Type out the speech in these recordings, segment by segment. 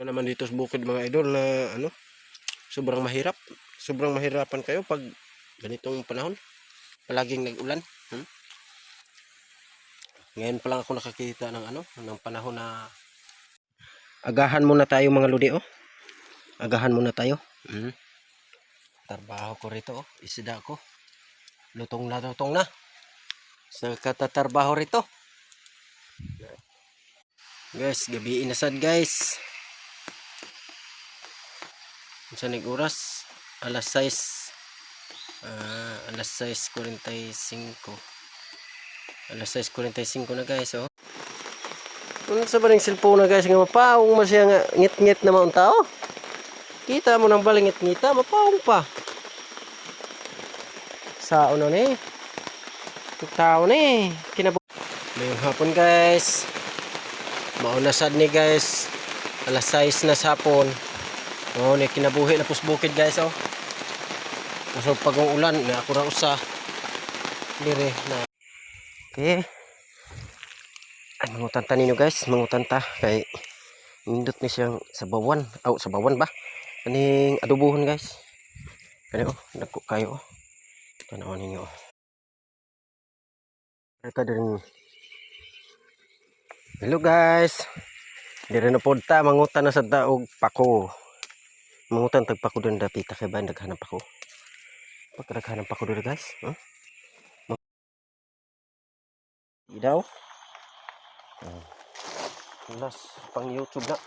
naman dito sa bukid mga idol na ano, sobrang mahirap. Sobrang mahirapan kayo pag ganitong panahon. Palaging nag-ulan. Ngayon pa lang ako nakakita ng ano, ng panahon na agahan muna tayo mga lodi oh. Agahan muna tayo. Trabaho ko rito oh. Isda ko. Lutong na. Sa katatrabaho rito. Guys, gabi inasad guys. Sa oras alas 6 alas 6:45 alas 6:45 na guys oh. Ano sa ba ng cellphone na guys nga mapaong mo siya nga ngit-ngit na mga tao. Kita mo nang balingit ngita mapaong pa. Sa ano ni? Tao ni kinabuk. Mayong hapon guys. Mauna sad ni guys. Alas 6 na sa hapon. Oh, ni kinabuhi na pusbukid guys oh. Kaso pagong ulan na ako ra usa. Dire na. Okay. Ay, mangutan ta ninyo guys, mangutan ta kay nindot ni siyang sabawan. Sabawan ba? Kaning adobohon guys. Kani oh, dagko kayo oh. Tanaw ninyo oh. Ito din. Hello guys. Dire na pod ta mangutan na sa daog pako. Mangutan tag pako din dapit kay ba naghanap ako. Pagkadaghanap pako dire guys. Idaw. Las pang YouTube na.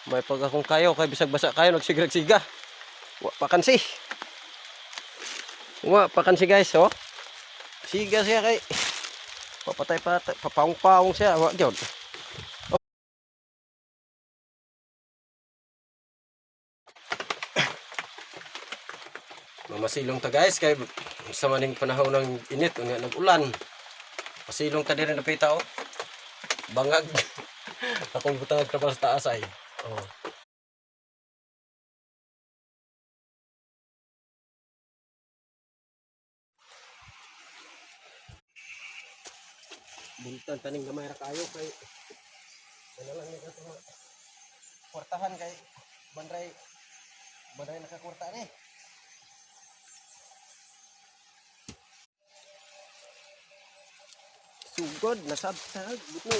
May pag akong kayo kay bisag basa kayo nagsigrag-siga. Wa pa kansi. Wa pa kansi guys oh. Siga siya kay papatay pa papaong-paong siya wa gyud. Oh. Mamasilong ta guys kay sa maning panahon ng init unya nag-ulan. Pasilong ta diri napita oh. Bangag. Akong butang trabaho sa taas ay. Oh. Buntan taning gamay ra kayo kay ano lang ni kato kwartahan kay banray nakakwarta ni. Sugod nasabtag butno.